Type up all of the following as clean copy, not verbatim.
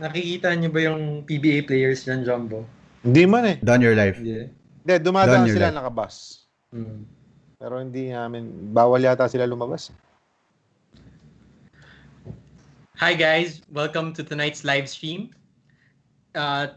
Nakikita niyo ba yung PBA players dyan, Jumbo? Hindi man eh. Done your life. Hindi. Hindi, Done dumadaan your sila life. nakabus. Hmm. Pero hindi namin, bawal yata sila lumabas. Hi guys, welcome to tonight's live stream.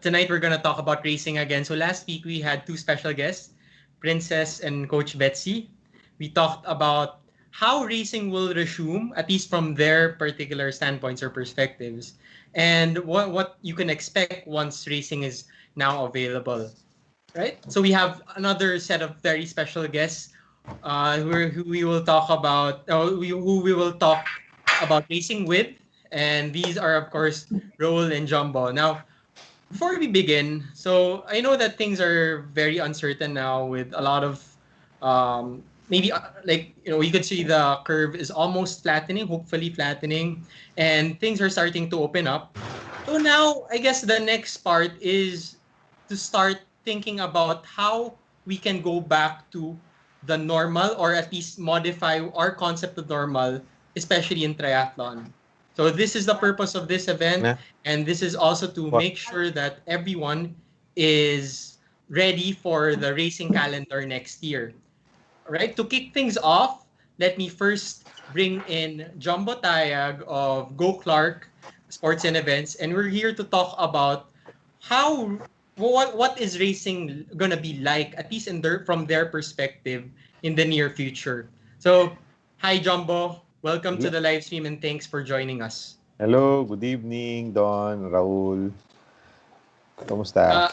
Tonight we're gonna talk about racing again. So last week we had two special guests, Princess and Coach Betsy. We talked about how racing will resume, at least from their particular standpoints or perspectives, and what you can expect once racing is now available. Right? So we have another set of very special guests who we will talk about, who we will talk about racing with. And these are, of course, Raul and Jumbo. Now, before we begin, so I know that things are very uncertain now with a lot of maybe you could see the curve is almost flattening, hopefully flattening, and things are starting to open up. So now I guess the next part is to start thinking about how we can go back to the normal, or at least modify our concept of normal, especially in triathlon. So this is the purpose of this event, Yeah. and this is also to What? make sure that everyone is ready for the racing calendar next year. All right, to kick things off, let me first bring in Jumbo Tayag of Go Clark Sports and Events, and we're here to talk about how what is racing gonna be like, at least from their perspective, in the near future. So, hi Jumbo, welcome to the live stream, and thanks for joining us. Hello, good evening, Don, Raul. Kamusta?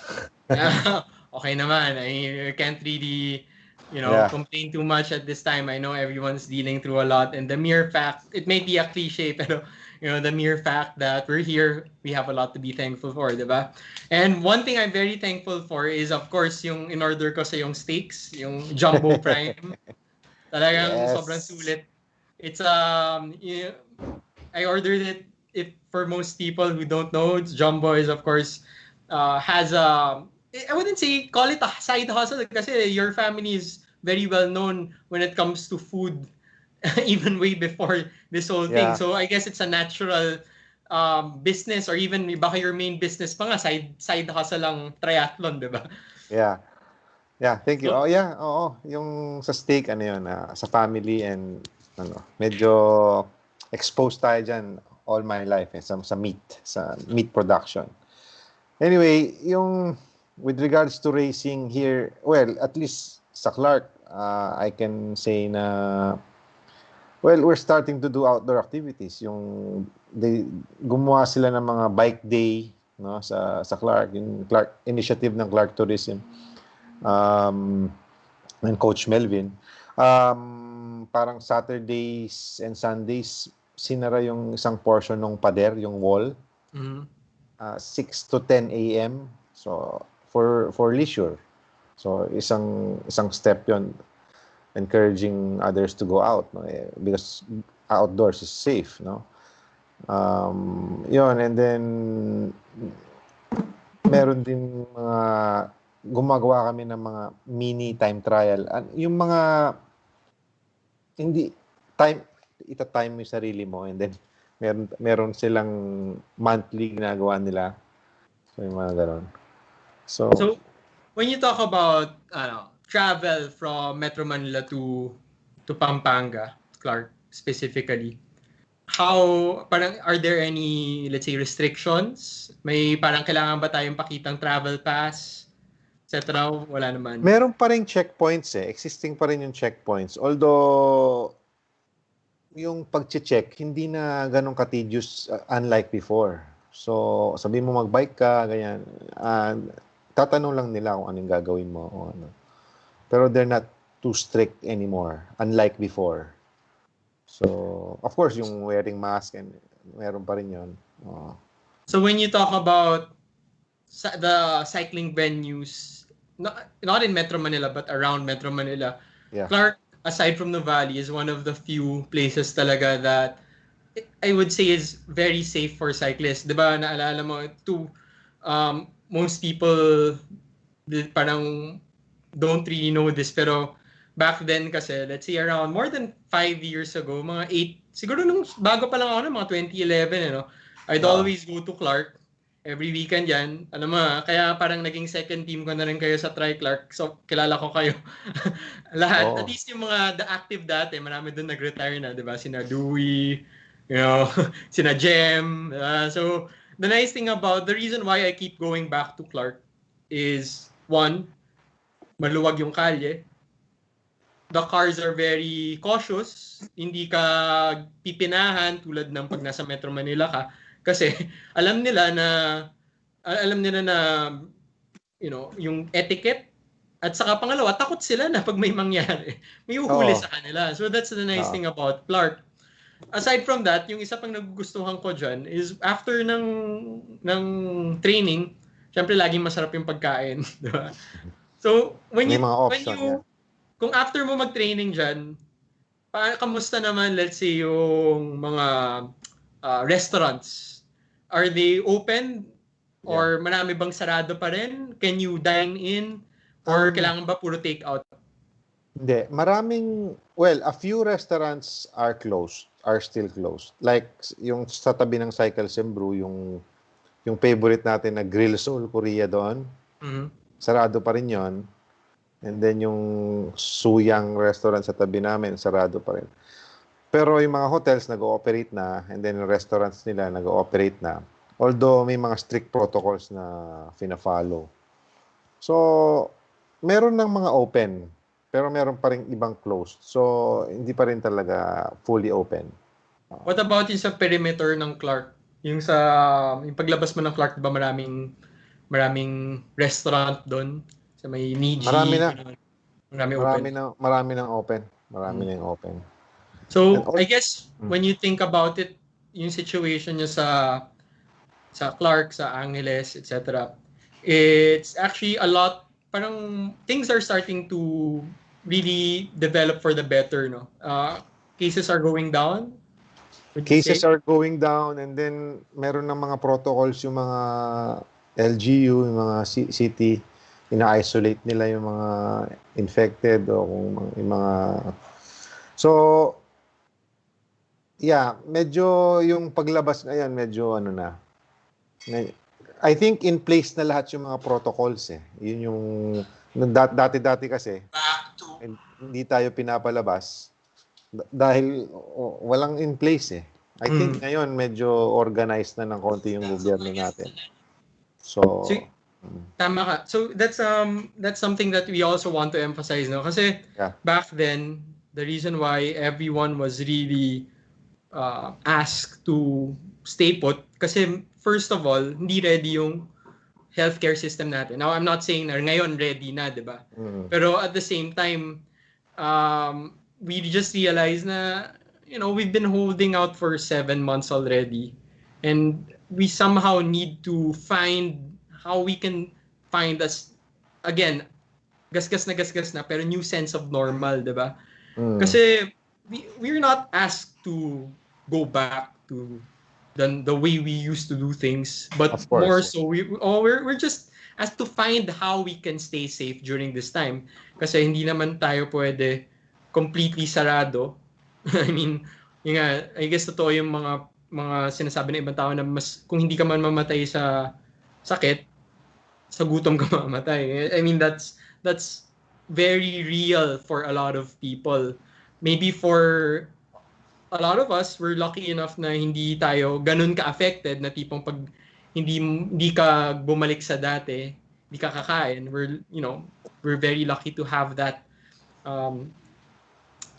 Uh, okay naman. I can't really, Yeah. complain too much at this time. I know everyone's dealing through a lot, and the mere fact, it may be a cliche, pero, the mere fact that we're here, we have a lot to be thankful for, di ba? And one thing I'm very thankful for is, of course, yung in-order ko sa yung steaks, yung Jumbo Prime. Talagang sobrang Yes. sulit. It's, I ordered it. If for most people who don't know, Jumbo is, of course, has a, I wouldn't say call it a side hustle kasi your family is very well known when it comes to food, even way before this whole thing. Yeah. So I guess it's a natural business, or even baka your main business pa nga side hustle lang triathlon, di ba? Yeah. Yeah, thank you. So, Oh, yeah. Oo, yung sa steak ano yun, sa family and medyo exposed tayo diyan all my life sa meat production. Anyway, yung with regards to racing here, well, at least sa Clark, I can say na we're starting to do outdoor activities. Gumawa sila ng mga bike day, no, sa Clark, yung Clark initiative ng Clark Tourism. And Coach Melvin. Parang Saturdays and Sundays, sinara yung isang portion ng pader, yung wall. 6 to 10 a.m. So, for leisure. So, isang step yon, encouraging others to go out, no? Because outdoors is safe, no? Yun, and then meron din mga gumagawa kami ng mga mini time trial. Yung mga hindi time mo yung sarili mo, and then meron silang monthly ginagawa nila. So yung mga gano'n. So when you talk about travel from Metro Manila to Pampanga, Clark specifically, are there any, let's say, restrictions? May parang kailangan ba tayong pakitang travel pass, etc.? Wala naman. meron pa rin checkpoints existing pa rin yung checkpoints. Although yung pag-check hindi na ganun ka-tedious, unlike before. So sabi mo mag-bike ka, ganyan, tatanong lang nila kung anong gagawin mo o ano. Pero they're not too strict anymore, unlike before. So, of course, yung wearing mask, and meron pa rin yun. So when you talk about the cycling venues, not in Metro Manila, but around Metro Manila, Yeah. Clark, aside from the Valley, is one of the few places talaga that I would say is very safe for cyclists. Diba, naalala mo, most people parang don't really know this, pero back then kasi, let's say around more than 5 years ago, mga 8, siguro nung bago pa lang ako, mga 2011, I'd always go to Clark. Every weekend yan. Alam mo, kaya parang naging second team ko na rin kayo sa Tri-Clark. So, kilala ko kayo. Lahat. At Oo. least yung mga the active dati, marami doon nag-retire na, di ba? Sina Dewey, you know, sina Jem. So, the nice thing about, the reason why I keep going back to Clark is, one, maluwag yung kalye. The cars are very cautious. Hindi ka pipinahan tulad ng pag nasa Metro Manila ka. Kasi alam nila na yung etiquette. At saka pangalawa, takot sila na pag may mangyari. May uhuli Oo. sa kanila. So that's the nice Oo. thing about Clark. Aside from that, yung isa pang nagugustuhan ko dyan is after ng training, syempre laging masarap yung pagkain. Di ba? So, May mga option, yeah. kung after mo mag-training dyan, kamusta naman, let's say, yung mga restaurants? Are they open? Yeah. Or marami bang sarado pa rin? Can you dine in? Or Um, kailangan ba puro take out? Hindi. A few restaurants are still closed. Like, yung sa tabi ng Cycles and Brew, yung favorite natin na Grill Soul Korea doon, Mm-hmm. sarado pa rin yon. And then yung Suyang restaurant sa tabi namin, sarado pa rin. Pero yung mga hotels nag-ooperate na, and then yung restaurants nila nag-ooperate na. Although may mga strict protocols na fina-follow. So, meron ng mga open, pero meron pa rin ibang closed. So, hindi pa rin talaga fully open. What about yung sa perimeter ng Clark? Yung paglabas mo ng Clark, di ba maraming restaurant doon? Sa may Marami Niji, na, marami open. marami nang open. Marami Mm. nang open. And So, all, I guess when you think about it, yung situation niya sa Clark, sa Angeles, etc. It's actually a lot, parang things are starting to really develop for the better, no? Cases are going down, would you cases say? are going down, and then meron ng mga protocols yung mga LGU, yung mga city, ina-isolate nila yung mga infected o kung yung mga... So, yeah, medyo yung paglabas ngayon, medyo ano na. I think in place na lahat yung mga protocols eh. Yun yung dati-dati kasi hindi tayo pinapalabas dahil walang in place eh. I think ngayon medyo organized na ng konti yung gobyerno natin. So, So, tama ka. So that's something that we also want to emphasize, no? Kasi yeah. back then, the reason why everyone was really asked to stay put kasi first of all, hindi ready yung healthcare system natin. Now, I'm not saying na ngayon ready na, di ba? Pero at the same time, we just realized na, we've been holding out for 7 months already. And we somehow need to find how we can find us, again, gasgas na, pero new sense of normal, di ba? Kasi we're not asked to go back to the way we used to do things, but Of course, more yeah. so we're just asked to find how we can stay safe during this time. Kasi hindi naman tayo pwede completely sarado. I mean, yun nga, I guess totoo yung mga sinasabi ng ibang tao na mas kung hindi ka man mamatay sa sakit, sa gutom ka mamatay. I mean, that's very real for a lot of people. Maybe for a lot of us, we're lucky enough na hindi tayo ganun ka-affected na tipong pag hindi ka bumalik sa dati, hindi ka kakain. We're very lucky to have um,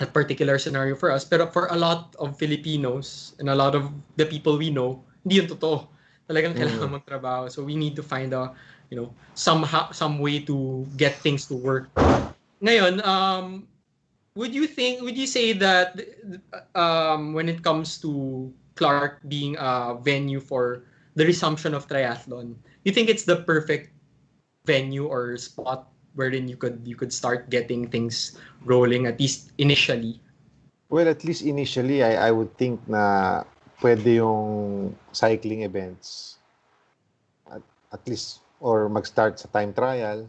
that particular scenario for us. Pero for a lot of Filipinos and a lot of the people we know, hindi yun totoo. Talagang kailangan magtrabaho. So we need to find some way to get things to work. Ngayon, would you say that when it comes to Clark being a venue for the resumption of triathlon, you think it's the perfect venue or spot wherein you could start getting things rolling at least initially? Well, at least initially, I would think na pwede yung cycling events at least or mag-start sa time trial.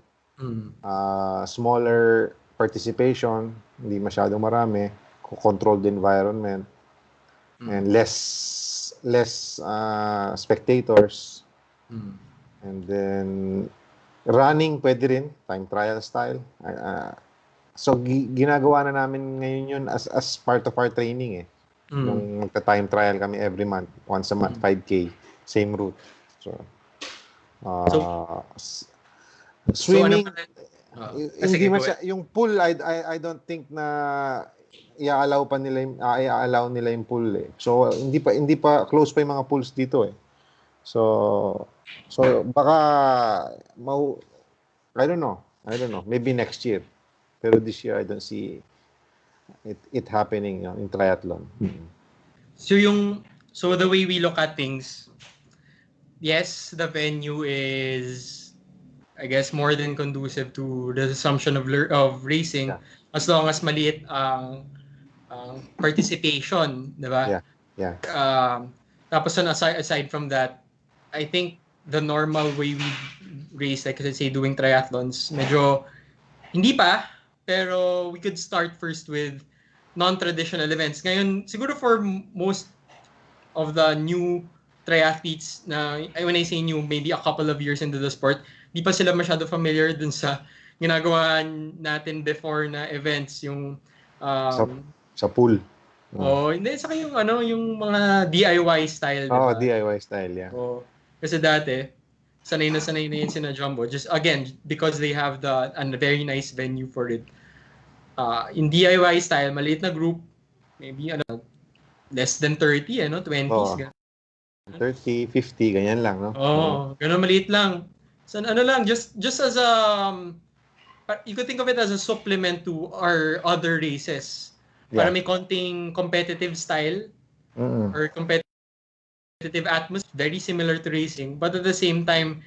Smaller participation, hindi masyadong marami, controlled environment, and less spectators. And then, running, pwede rin. Time trial style. So, ginagawa na namin ngayon yun as part of our training eh. Yung magta-time trial kami every month. Once a month, 5K. Same route. So, swimming, hindi yung pool, I don't think na i-allow nila yung pool eh. So, hindi pa close pa yung mga pools dito eh. So baka I don't know. Maybe next year. Pero this year I don't see it happening in triathlon. So the way we look at things, yes, the venue is, I guess, more than conducive to the assumption of racing, as long as maliit ang participation, di ba? Yeah. Tapos aside from that, I think the normal way we race, like let's say doing triathlons, medyo hindi pa, pero we could start first with non-traditional events. Ngayon, siguro for most of the new triathletes na, when I say new, maybe a couple of years into the sport, di pa sila masyado familiar dun sa ginagawa natin before na events, yung sa pool. Hindi, saka yung yung mga DIY style, diba? DIY style, yeah. Kasi dati, sanay na yun sina Jumbo. Just again, because they have a very nice venue for it. In DIY style, maliit na group, maybe less than 30, 20s. 30, 50, ganyan lang, no? Ganun maliit lang. So just as you could think of it as a supplement to our other races. Para may konting competitive style or competitive atmosphere, very similar to racing, but at the same time,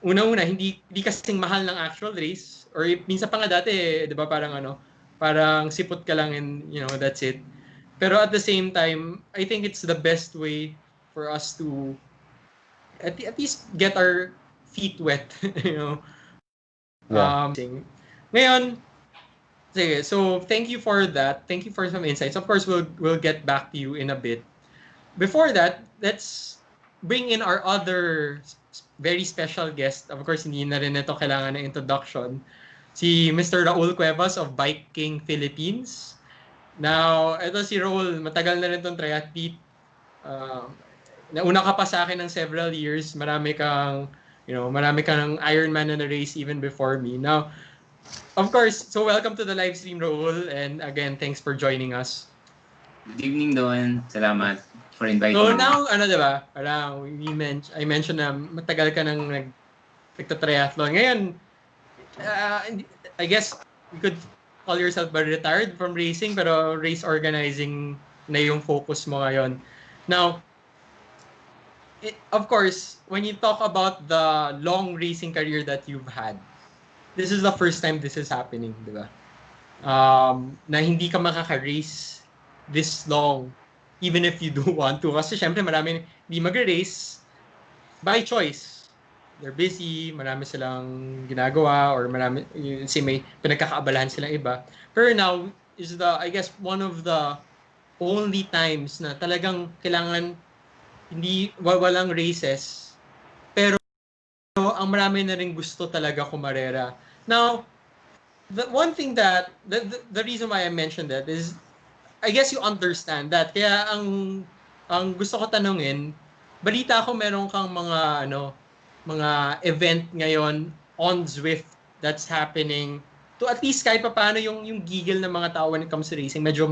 una-una, hindi kasing mahal ng actual race, or minsan pa nga dati, di ba, parang sipot ka lang and, that's it. Pero at the same time, I think it's the best way for us to at least get our feet wet, Ngayon, sige, so thank you for that. Thank you for some insights. Of course, we'll get back to you in a bit. Before that, let's bring in our other very special guest. Of course, hindi na rin ito kailangan ng introduction. Si Mr. Raul Cuevas of Bike King Philippines. Now, ito si Raul, matagal na rin itong triathlete. Nauna ka pa sa akin ng several years. Marami kang Ironman na race even before me. Now, of course, so welcome to the live stream, Raul, and again, thanks for joining us. Good evening, Don. Salamat for inviting me. So now, diba? Parang I mentioned na matagal ka nang nagta-triathlon. Ngayon, I guess you could call yourself retired from racing, pero race organizing na yung focus mo ngayon. Now, of course, when you talk about the long racing career that you've had, this is the first time this is happening, di ba? Na hindi ka makaka-race this long, even if you do want to. Kasi syempre marami hindi mag-race by choice. They're busy, marami silang ginagawa, or may pinagkakaabalahan silang iba. Pero now is I guess, one of the only times na talagang kailangan walang races, pero ang marami na rin gusto talaga kumarera. Now, the one thing that the reason why I mentioned that is, I guess you understand that. Kaya ang gusto ko tanungin, balita ko meron kang mga event ngayon on Zwift that's happening to at least kahit paano yung gigil ng mga tao when it comes to racing medyo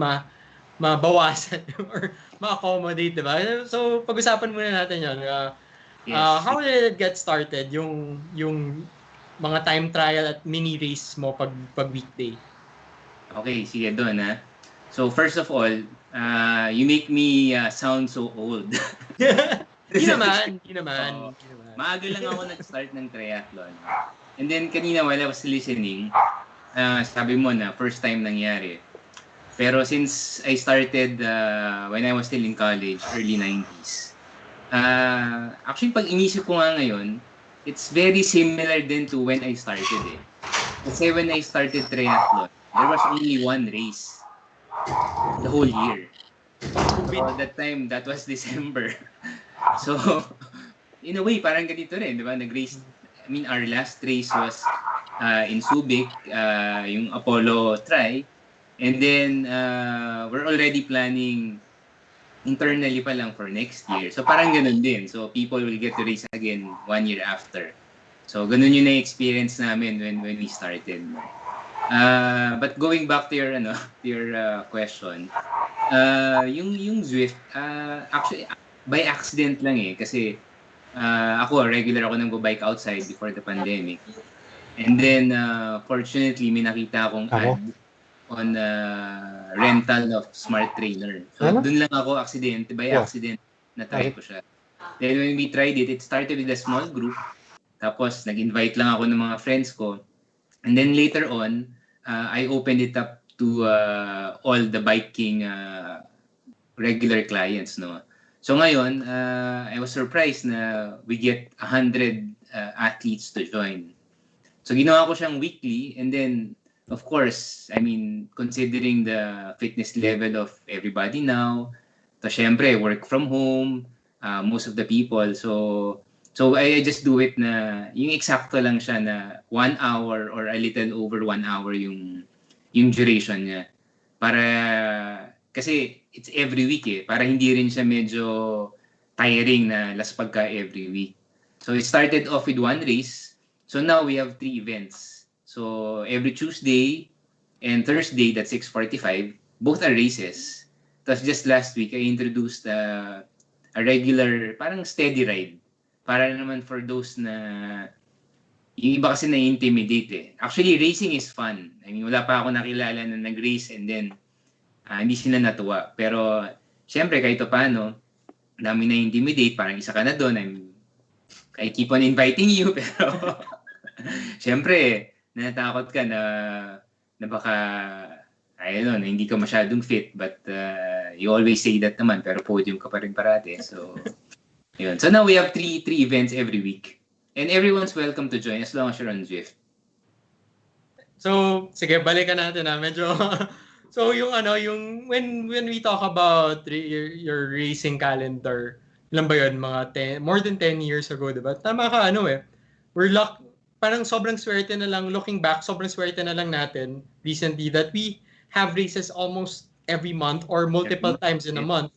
mabawasan or ma-accommodate, diba? So, pag-usapan muna natin yun. How did it get started, yung mga time trial at mini race mo pag weekday? Okay, sige Don, ha. So, first of all, you make me sound so old. Hindi naman. Maaga lang ako nag-start ng triathlon. And then, kanina while I was listening, sabi mo na first time nangyari. Pero since I started when I was still in college, early 90s, actually pag inisip ko nga ngayon, it's very similar din to when I started eh. Kasi when I started triathlon, there was only one race the whole year. So that time, that was December. So, in a way, parang ganito rin, di ba? Nag-race, I mean, our last race was in Subic, yung Apollo Tri. And then, we're already planning internally pa lang for next year. So, parang ganun din. So, people will get to race again 1 year after. So, ganun yung na-experience namin when we started. But going back to your question, yung Zwift, actually, by accident lang kasi ako, regular ako nag-bike outside before the pandemic. And then, fortunately, may nakita akong ad on rental of smart trainer. So, dun lang ako by accident, na-try ko siya. Then, when we tried it, it started with a small group. Tapos, nag-invite lang ako ng mga friends ko. And then, later on, I opened it up to all the biking regular clients, no? So, ngayon, I was surprised na we get 100 athletes to join. So, ginawa ko siyang weekly, and then, of course, I mean, considering the fitness level of everybody now, so syempre, work from home, most of the people. So I just do it na, yung eksakto lang siya na 1 hour or a little over 1 hour yung duration niya. Kasi it's every week para hindi rin siya medyo tiring na laspag ka every week. So it started off with 1 race. So now we have 3 events. So, every Tuesday and Thursday, that's 6:45, both are races. Tapos just last week, I introduced a regular, parang steady ride. Para naman for those na, yung iba kasi na-intimidate Actually, racing is fun. I mean, wala pa ako nakilala na nag-race and then, hindi sila natuwa. Pero, syempre, kahit paano, dami na-intimidate, parang isa ka na doon. I keep on inviting you, pero, syempre, natakot ka na baka, I don't know, hindi ka masyadong fit, but you always say that naman, pero podium ka pa rin parate. So, yun. So now we have three events every week. And everyone's welcome to join as long as you're on Zwift. So, sige, balikan natin medyo. So, yung when we talk about your racing calendar, ilan ba yun? More than 10 years ago, diba? Tama ka, we're parang sobrang swerte na lang, looking back, sobrang swerte na lang natin recently that we have races almost every month or multiple times in a month.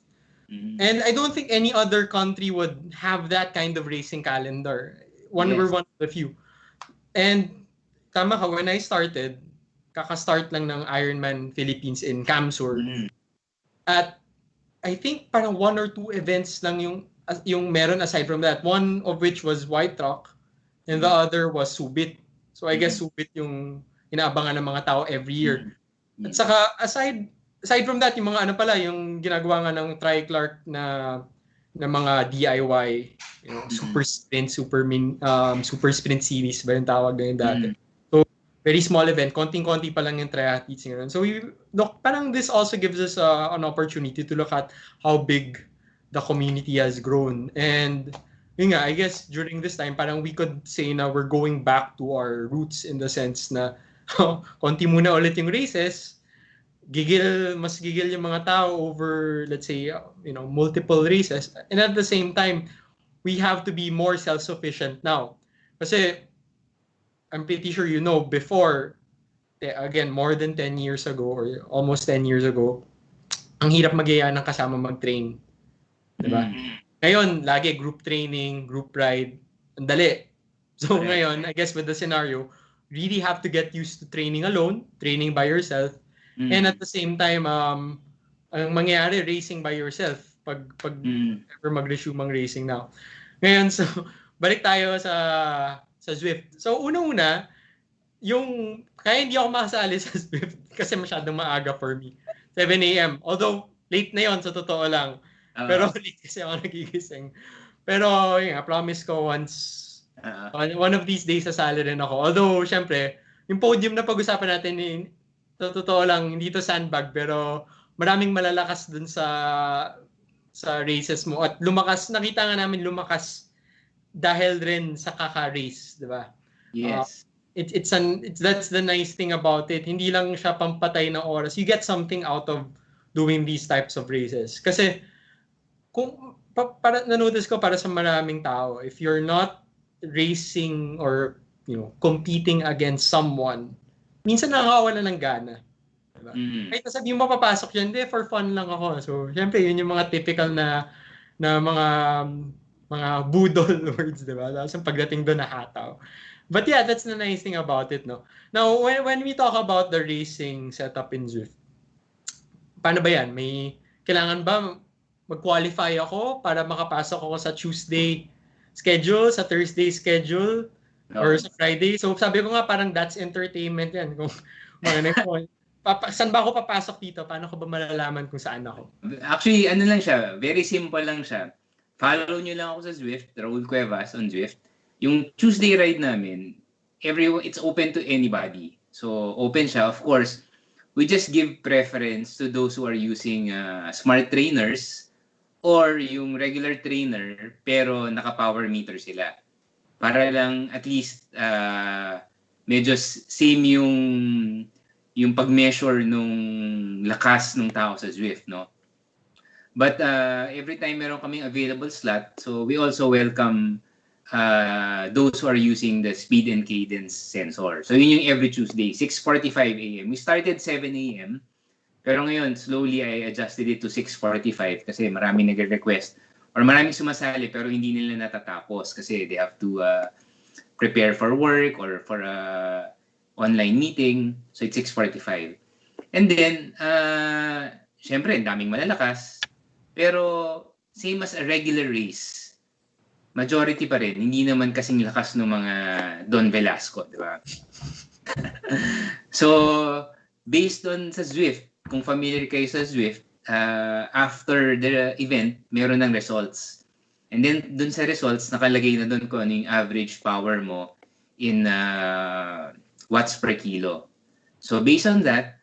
Mm-hmm. And I don't think any other country would have that kind of racing calendar. We're one of the few. And tama ka, when I started, kaka-start lang ng Ironman Philippines in Camsur. Mm-hmm. At I think parang 1 or 2 events lang yung meron aside from that. One of which was White Rock. And the other was Subit. So I guess Subit yung inaabangan ng mga tao every year. At saka aside from that, yung mga yung ginagawa nga ng Tri-Clark na mga DIY, super sprint, super sprint series ba yung tawag na yun dati. So very small event, konting-konti pa lang yung triathletes ngayon. So parang this also gives us an opportunity to look at how big the community has grown. And yun nga, I guess during this time, parang we could say na we're going back to our roots in the sense na konti muna ulit yung races, mas gigil yung mga tao over, let's say, multiple races. And at the same time, we have to be more self-sufficient now. Kasi, I'm pretty sure before, again, more than 10 years ago or almost 10 years ago, ang hirap mag-iya ng kasama mag-train. Diba? Ngayon, lagi group training, group ride, ang dali. So ngayon, I guess with the scenario, really have to get used to training alone, training by yourself, and at the same time, ang mangyayari, racing by yourself pag ever mag-resume ang racing now. Ngayon, so, balik tayo sa Zwift. So, unang-una, kaya hindi ako makasali sa Zwift kasi masyadong maaga for me. 7 a.m. Although, late na yon sa totoo lang. Pero late kasi ako nagigising. Pero yun, promise ko once, one of these days sasali rin ako. Although, syempre, yung podium na pag-usapan natin, totoo lang, hindi to sandbag, pero maraming malalakas dun sa races mo. At nakita nga namin lumakas dahil rin sa kaka-race, di ba? Yes. That's the nice thing about it. Hindi lang siya pampatay na oras. You get something out of doing these types of races. Kasi, para na-notice ko para sa maraming tao, if you're not racing or competing against someone, minsan nakakawala ng gana. Diba? Kahit sabihin mo papasok yan, for fun lang ako. So, syempre, yun yung mga typical na mga budol words, diba? Tapos pagdating doon, nahataw. But yeah, that's the nice thing about it, no? Now, when we talk about the racing setup in Zwift, paano ba yan? Kailangan ba mag-qualify ako para makapasok ako sa Tuesday schedule, sa Thursday schedule, or sa Friday? So, sabi ko nga, parang that's entertainment yan. Kung saan ba ako papasok dito? Paano ko ba malalaman kung saan ako? Actually, ano lang siya, very simple lang siya. Follow nyo lang ako sa Zwift, Raul Cuevas on Zwift. Yung Tuesday ride namin, it's open to anybody. So, open siya. Of course, we just give preference to those who are using smart trainers or yung regular trainer pero naka-power meter sila. Para lang at least medyo same yung pag-measure nung lakas ng tao sa Zwift, no? But every time meron kaming available slot, so we also welcome those who are using the speed and cadence sensor. So yun yung every Tuesday, 6:45 a.m. We started 7 a.m. Pero ngayon, slowly I adjusted it to 6:45 kasi maraming nagre-request or maraming sumasali pero hindi nila natatapos kasi they have to prepare for work or for online meeting. So it's 6:45. And then, syempre, daming malalakas. Pero same as a regular race, majority pa rin, hindi naman kasing lakas ng mga Don Velasco, di ba? So, based on sa Zwift, kung familiar kayo sa Zwift, after the event, meron ng results. And then, dun sa results, nakalagay na dun kung ano yung average power mo in watts per kilo. So, based on that,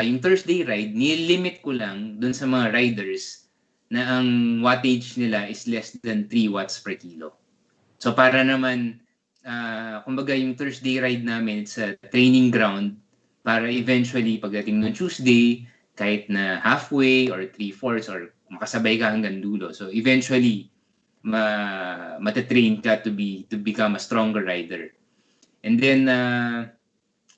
yung Thursday ride, nilimit ko lang dun sa mga riders na ang wattage nila is less than 3 watts per kilo. So para naman, kumbaga yung Thursday ride namin, it's a training ground para eventually pagdating ng Tuesday, kahit na halfway or 3/4 or makasabay ka hanggang dulo. So eventually, matatrain ka to become a stronger rider. And then,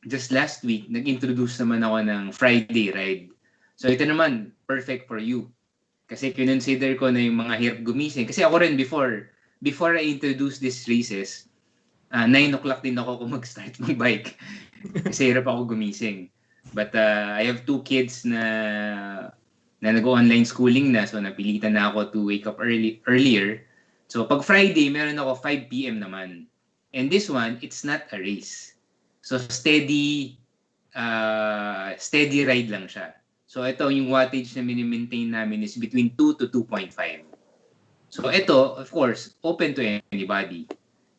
just last week, nag-introduce naman ako ng Friday ride. So ito naman, perfect for you. Kasi kinonsider ko na yung mga hirap gumising. Kasi ako rin before I introduce these races, 9 o'clock din ako kung mag-start mag-bike. Kasi hirap ako gumising. But I have 2 kids na nag-online schooling na. So napilitan na ako to wake up earlier. So pag Friday, meron ako 5 p.m. naman. And this one, it's not a race. So steady ride lang siya. So ito, yung wattage na mini-maintain namin is between 2 to 2.5. So ito, of course, open to anybody.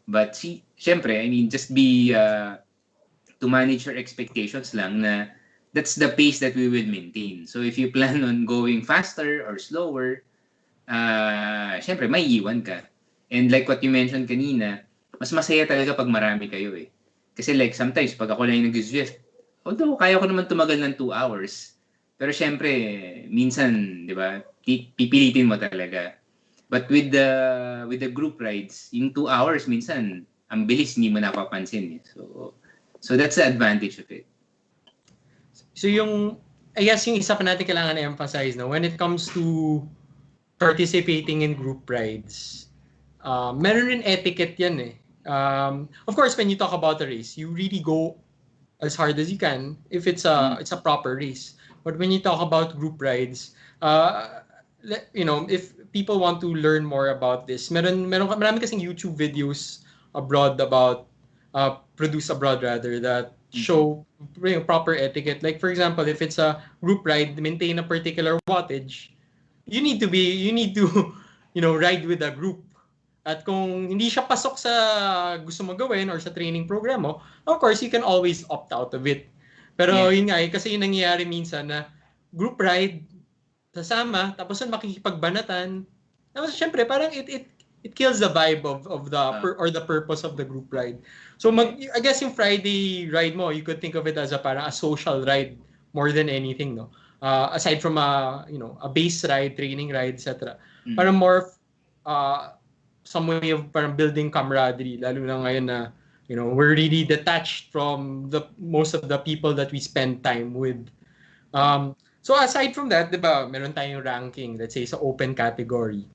But syempre, I mean, just be to manage your expectations lang na that's the pace that we will maintain. So if you plan on going faster or slower, syempre, may iwan ka. And like what you mentioned kanina, mas masaya talaga pag marami kayo eh. Kasi like sometimes, pag ako lang yung nag-Zwift, although kaya ko naman tumagal ng 2 hours, pero syempre, minsan, di ba, pipilitin mo talaga. But with the group rides, yung 2 hours, minsan, ang bilis, hindi mo napapansin. Eh. So that's the advantage of it. So I guess yung isa pa natin kailangan na-emphasize, no? When it comes to participating in group rides, meron rin etiquette yan eh. Of course, when you talk about a race, you really go as hard as you can if it's a proper race. But when you talk about group rides, if people want to learn more about this, marami kasing YouTube videos abroad about produced abroad rather that show proper etiquette. Like for example, if it's a group ride, maintain a particular wattage, you need to ride with a group. At kung hindi siya pasok sa gusto mo gawin or sa training program mo, of course you can always opt out of it. Pero yun nga kasi yung nangyayari minsan na group ride, sasama, tapos yun makikipagbanatan. Tapos syempre parang it kills the vibe of the purpose of the group ride. So I guess yung Friday ride mo, you could think of it as parang a social ride more than anything, no? Aside from a base ride, training ride, etc. Parang more some way of parang building camaraderie, lalo na ngayon na, we're really detached from the most of the people that we spend time with. So aside from that, 'di ba, meron tayong ranking, let's say sa open category.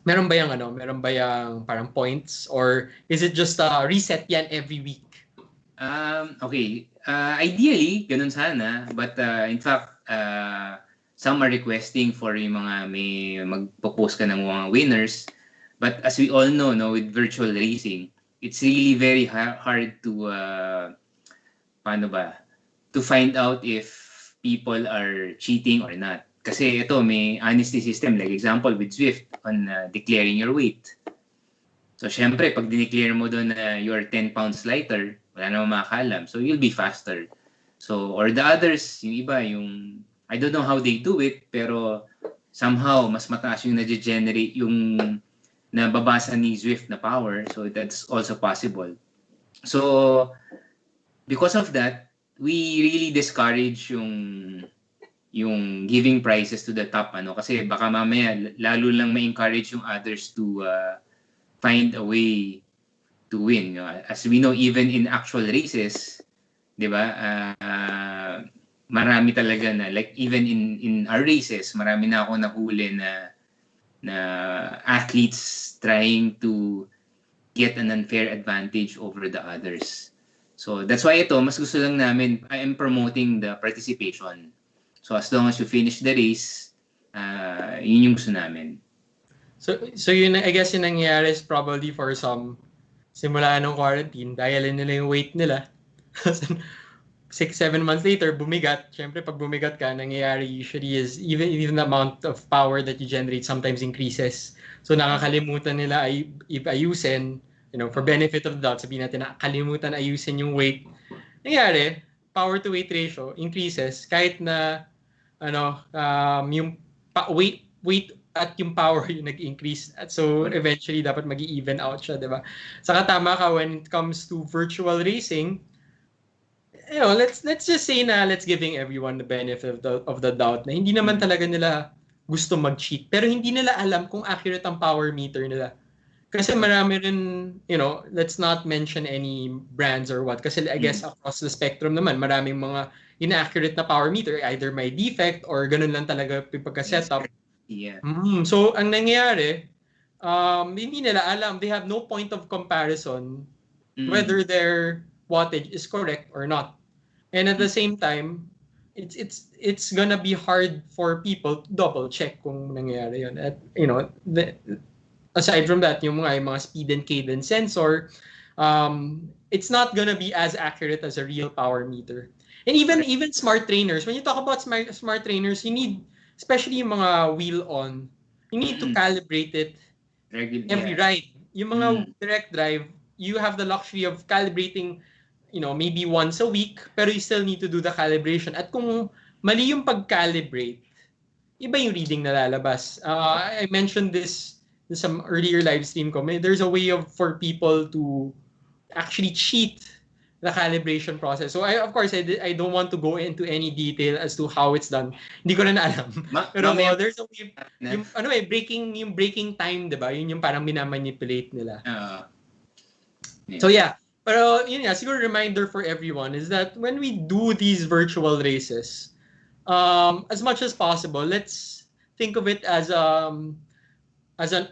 Meron ba yung parang points, or is it just reset yan every week? Okay. Ideally, ganun sana. But in fact, some are requesting for yung mga may magpo-post ka ng mga winners. But as we all know, no, with virtual racing, it's really very hard to to find out if people are cheating or not. Kasi ito, may honesty system. Like example, with Zwift on declaring your weight. So, syempre, pag dineclare mo doon na you're 10 pounds lighter, wala namang makakalam. So, you'll be faster. So, or the others, yung iba, I don't know how they do it, pero somehow, mas mataas yung na-generate yung nababasa ni Zwift na power. So, that's also possible. So, because of that, we really discourage yung giving prizes to the top, kasi baka mamaya lalo lang ma-encourage yung others to find a way to win. As we know, even in actual races, 'di ba? Marami talaga na, like even in our races, marami na ako nahuli na athletes trying to get an unfair advantage over the others. So that's why mas gusto lang namin, I am promoting the participation. So as long as you finish the race, yun yung gusto namin. So yun, I guess yung nangyayari is probably for some, simula nung quarantine, dialin nila yung weight nila. 6-7 months later, bumigat. Siyempre, pag bumigat ka, nangyayari usually is even the amount of power that you generate sometimes increases. So nakakalimutan nila ayusin, for benefit of the doubt, sabihin natin na kalimutan ayusin yung weight. Nangyayari, power to weight ratio increases kahit na yung weight at yung power yung nag-increase. So eventually dapat mag-even out siya, 'di ba? Saka tama ka when it comes to virtual racing. Let's just say na let's giving everyone the benefit of the doubt na hindi naman talaga nila gusto mag-cheat, pero hindi nila alam kung accurate ang power meter nila. Kasi marami rin, let's not mention any brands or what, kasi I guess across the spectrum naman, maraming mga inaccurate na power meter, either may defect or ganun lang talaga pagka-setup. Yeah. So ang nangyayari, hindi nila alam, they have no point of comparison whether their wattage is correct or not. And at the same time, it's gonna be hard for people to double check kung nangyayari yun. At aside from that, yung mga speed and cadence sensor, it's not gonna be as accurate as a real power meter. And even smart trainers, when you talk about smart trainers, you need, especially yung mga wheel on, you need to calibrate it every ride. Yung mga direct drive, you have the luxury of calibrating, maybe once a week, pero you still need to do the calibration. At kung mali yung pag-calibrate, iba yung reading na lalabas. I mentioned this in some earlier live stream ko. There's a way for people to actually cheat the calibration process. So of course, I don't want to go into any detail as to how it's done. Hindi ko na alam. Pero there's a way, yung breaking time, 'di ba? Yun yung parang minamanipulate nila. So yeah, pero yun nga, siguro reminder for everyone is that when we do these virtual races, as much as possible, let's think of it as an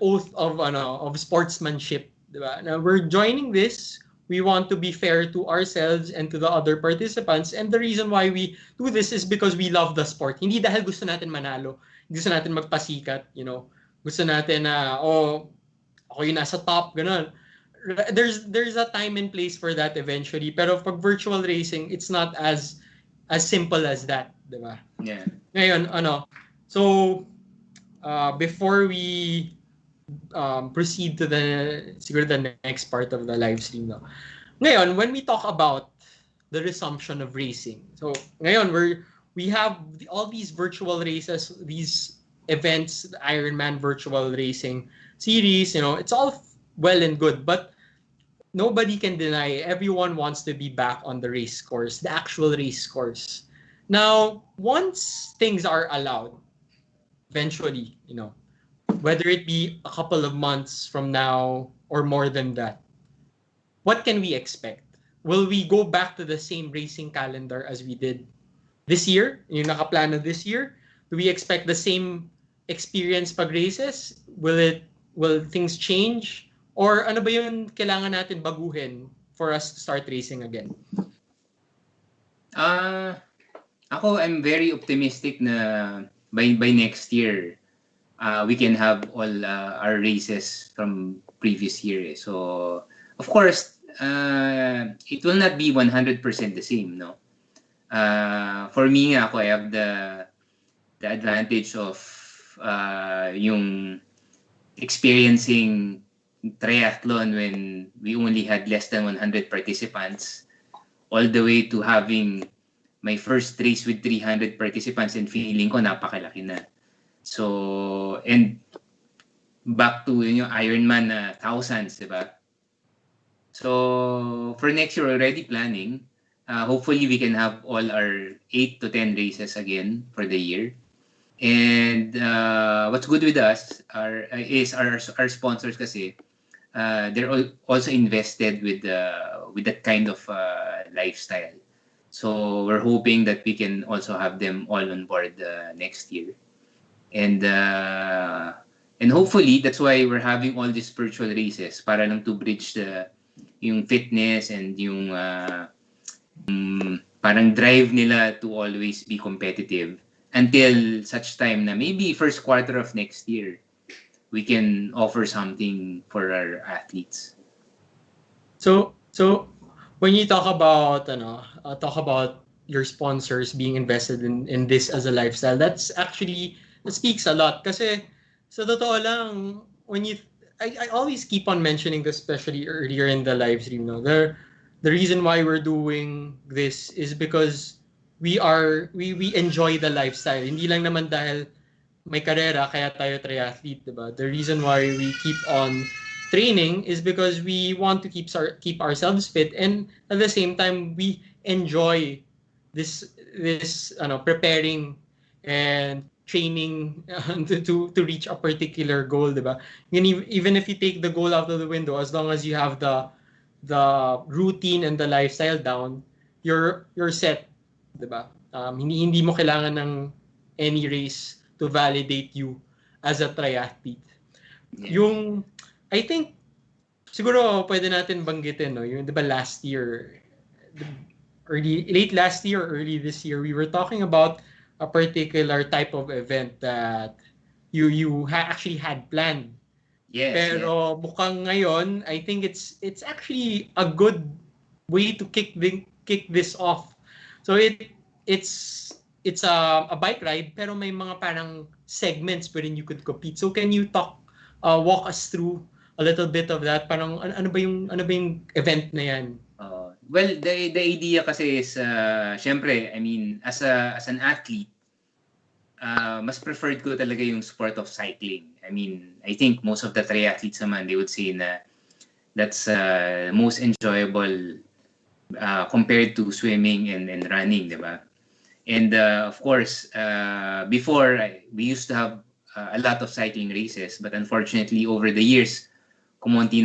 oath of sportsmanship, 'di ba? Now we're joining this, we want to be fair to ourselves and to the other participants, and the reason why we do this is because we love the sport. Hindi dahil gusto natin manalo, gusto natin magpasikat, gusto natin na ako yung nasa top, ganun. There's a time and place for that eventually, pero pag virtual racing, it's not as simple as that, 'di ba? Yeah. Ngayon, so before we proceed to the next part of the live stream, no. Ngayon, when we talk about the resumption of racing, so ngayon we have all these virtual races, these events, the Ironman virtual racing series, it's all well and good, but nobody can deny everyone wants to be back on the race course, the actual race course. Now, once things are allowed, eventually, whether it be a couple of months from now or more than that, what can we expect? Will we go back to the same racing calendar as we did this year? Yung nakaplano this year? Do we expect the same experience pag races? Will things change? Or ano ba yung kailangan natin baguhin for us to start racing again? Ako, I'm very optimistic na by next year, we can have all our races from previous year. So, of course, it will not be 100% the same, no? For me, ako, I have the advantage of yung experiencing triathlon when we only had less than 100 participants, all the way to having my first race with 300 participants, and feeling ko napakalaki na. So, and back to yung Ironman na thousands, diba? So, for next year, already planning. Hopefully, we can have all our 8 to 10 races again for the year. And what's good with us is our sponsors kasi, they're also invested with that kind of lifestyle. So we're hoping that we can also have them all on board next year. And hopefully, that's why we're having all these virtual races para lang to bridge yung fitness and yung parang drive nila to always be competitive until such time na maybe first quarter of next year, we can offer something for our athletes. So when you talk about your sponsors being invested in this as a lifestyle, that speaks a lot. Kasi sa totoo lang, I always keep on mentioning this, especially earlier in the live stream. No, the reason why we're doing this is because we enjoy the lifestyle. Hindi lang naman dahil may karera kaya tayo triathlete, diba? The reason why we keep on training is because we want to keep ourselves fit, and at the same time we enjoy this preparing and training to reach a particular goal, diba? Even if you take the goal out of the window, as long as you have the routine and the lifestyle down, you're set, diba? Hindi mo kailangan ng any race to validate you as a triathlete. Yeah. I think siguro pwede natin banggitin, no, yung 'di ba last year, late last year or early this year, we were talking about a particular type of event that you actually had planned. Yes. Pero mukhang ngayon, I think it's actually a good way to kick this off. So it's a bike ride, pero may mga parang segments wherein you could compete. So can you walk us through a little bit of that? Parang ano ba yung event na yan? Well, the idea kasi is syempre, I mean, as an athlete, mas preferred ko talaga yung sport of cycling. I mean, I think most of the triathletes naman, they would say na that's most enjoyable compared to swimming and running, diba? And of course, before, we used to have a lot of cycling races, but unfortunately, over the years, kumonti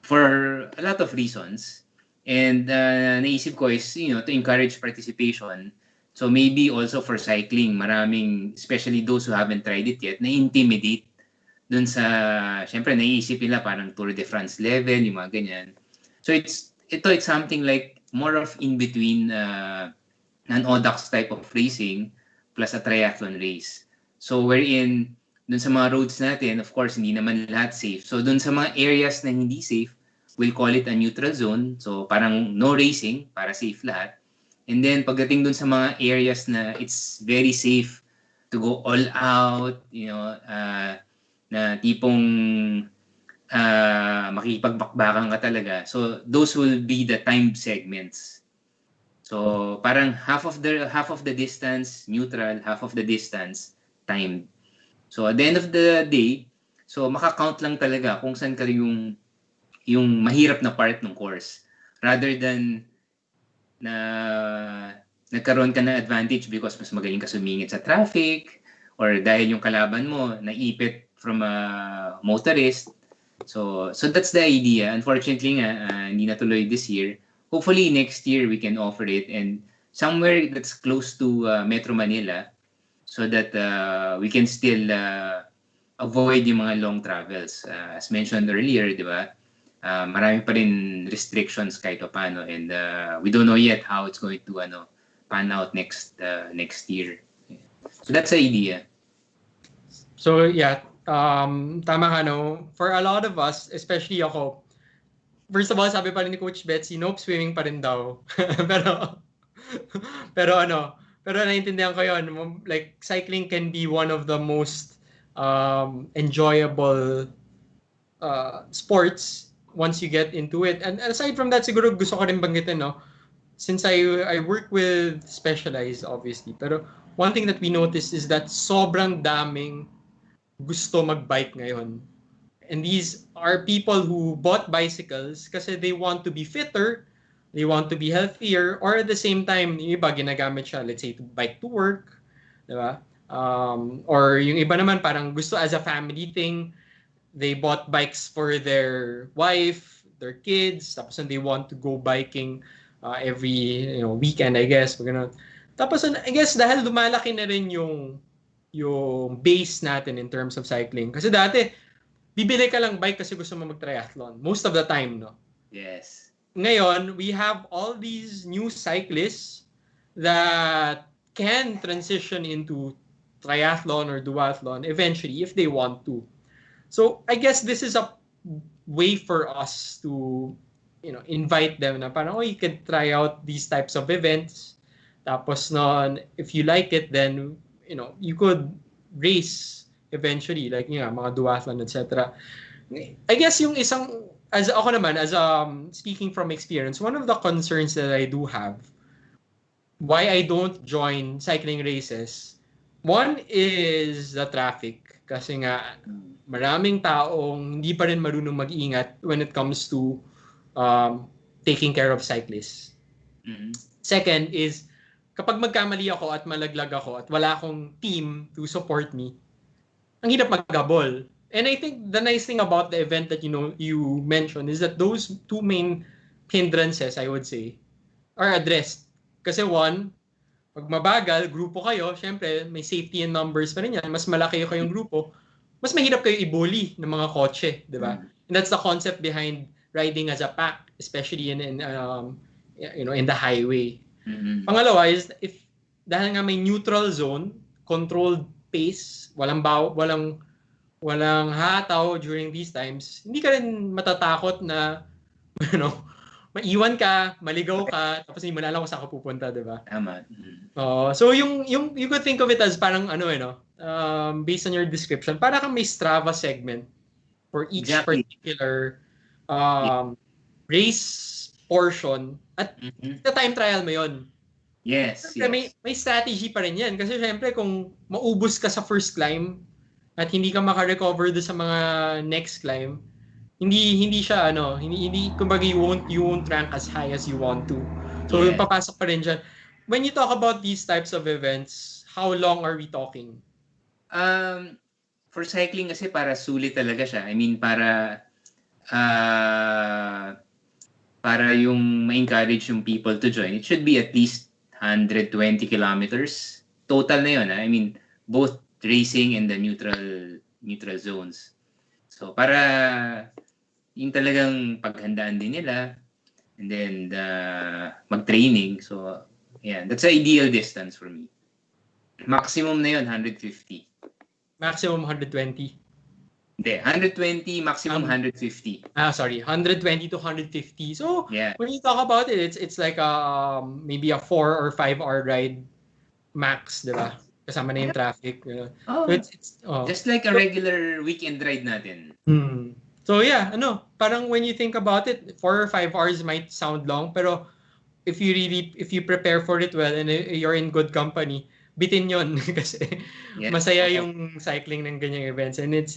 for a lot of reasons. And naisip ko is, to encourage participation. So maybe also for cycling, maraming, especially those who haven't tried it yet, na-intimidate dun sa, syempre, naisip nila parang Tour de France level, yung mga ganyan. So it's something like more of in between an ODAX type of racing plus a triathlon race. So wherein, dun sa mga roads natin, of course, hindi naman lahat safe. So dun sa mga areas na hindi safe, we'll call it a neutral zone. So parang no racing, para safe lahat. And then pagdating dun sa mga areas na it's very safe to go all out, na tipong makipagbakbakan ka talaga. So those will be the timed segments. So parang half of the distance neutral, half of the distance timed. So at the end of the day, so maka-count lang talaga kung saan ka yung mahirap na part ng course, rather than na nagkaroon ka na advantage because mas magaling ka sumingit sa traffic, or dahil yung kalaban mo naipit from a motorist. So that's the idea. Unfortunately nga, hindi natuloy this year. Hopefully next year we can offer it and somewhere that's close to Metro Manila so that we can still avoid yung mga long travels. As mentioned earlier, di ba? Marami pa rin restrictions kahit paano and we don't know yet how it's going to pan out next year. So that's the idea. So yeah, tama ka, no? For a lot of us, especially ako, first of all, sabi pa rin ni Coach Betsy, nope, swimming pa rin daw. pero naiintindihan ko yun. Like, cycling can be one of the most enjoyable sports once you get into it. And aside from that, siguro gusto ko rin banggitin, no? Since I work with Specialized, obviously, pero one thing that we noticed is that sobrang daming gusto mag-bike ngayon. And these are people who bought bicycles kasi they want to be fitter, they want to be healthier, or at the same time, yung iba ginagamit siya, let's say, to bike to work, di ba? Or yung iba naman parang gusto as a family thing, they bought bikes for their wife, their kids, tapos they want to go biking every weekend, I guess. Tapos I guess dahil lumalaki na rin yung base natin in terms of cycling. Kasi dati, bibili ka lang bike kasi gusto mo mag-triathlon. Most of the time, no? Yes. Ngayon, we have all these new cyclists that can transition into triathlon or duathlon eventually if they want to. So, I guess this is a way for us to invite them na parang, you can try out these types of events. Tapos if you like it, then you could race eventually, like mga duathlon, etc. I guess yung isang, as ako naman, as speaking from experience, one of the concerns that I do have, why I don't join cycling races, one is the traffic. Kasi nga, maraming taong hindi pa rin marunong mag-ingat when it comes to taking care of cyclists. Mm-hmm. Second is, kapag magkamali ako at malaglag ako at wala akong team to support me, ang hirap maghabol. And I think the nice thing about the event that you mentioned is that those two main hindrances, I would say, are addressed. Kasi one, pag mabagal, grupo kayo, syempre, may safety in numbers pa rin yan. Mas malaki kayong grupo, mas mahirap kayo i-bully ng mga kotse, di ba? And that's the concept behind riding as a pack, especially in the highway. Mm-hmm. Pangalawa is, dahil nga may neutral zone, controlled pace, walang hataw during these times, hindi ka rin matatakot na maiwan ka, maligaw ka, tapos hindi mo na alam kung saan ka pupunta, di ba? Tama. So yung you could think of it as parang based on your description, para kang may Strava segment for each particular race portion at the time trial mo yun. Yes. May strategy pa rin yan kasi syempre kung maubos ka sa first climb at hindi ka maka-recover sa mga next climb, hindi siya hindi kumbaga you won't rank as high as you want to. So papasok pa rin dyan. When you talk about these types of events, how long are we talking? For cycling kasi para sulit talaga siya. I mean para yung ma-encourage yung people to join, it should be at least 120 kilometers. Total na yun. I mean, both racing and the neutral zones. So, para yung talagang paghandaan din nila and then mag-training. So, yeah, that's the ideal distance for me. Maximum na yun, 150. Maximum 120. Hindi, 120, maximum 150. Sorry, 120 to 150. So, yeah. When you talk about it, it's like maybe a 4 or 5 hour ride max, di ba? Kasama na yung traffic. So it's just like a regular weekend ride natin. So yeah, parang when you think about it, 4 or 5 hours might sound long, pero if you prepare for it well and you're in good company, bitin yon kasi masaya yung cycling ng ganyang events, and it's